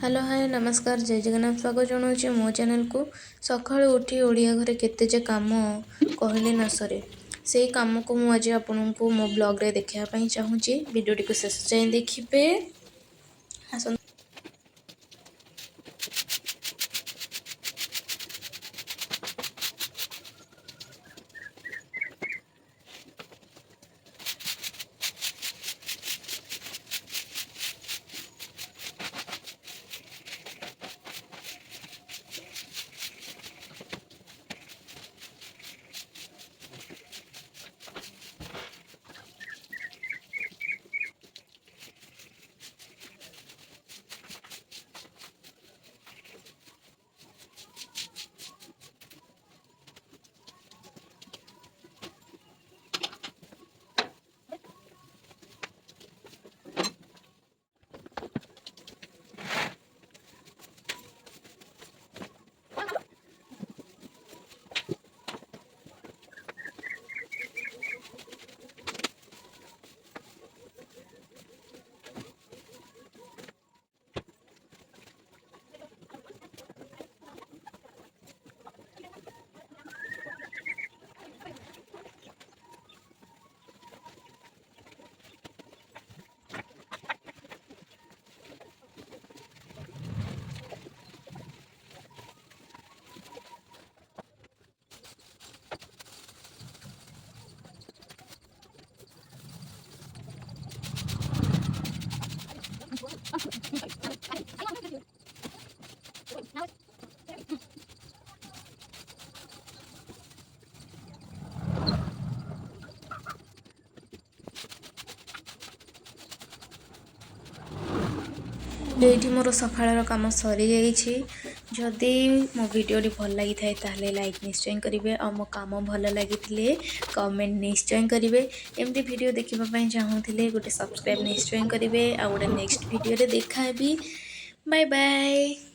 Hello hi नमस्कार जय जगन्नाथ स्वागत जनाऊँच मो चैनल को। सकाळु उठी ओडिया घरे केते जे काम कहले न सरे से काम को मु आज आपन को मो ब्लॉग रे देखिया पई चाहूची। वीडियो को शेष जाए देखिबे। ये मोर सकाळ कम सरी जाइए। जदि मो वीडियो भल लगी था ताले लाइक निश्चय करेंगे और मो काम भल लगी कमेंट निश्चय करेंगे। एमती वीडियो देखापी चाहूँगे गोटे सब्सक्राइब निश्चय करेंगे। आ गोटे नेक्स्ट वीडियो देखा। Bye bye.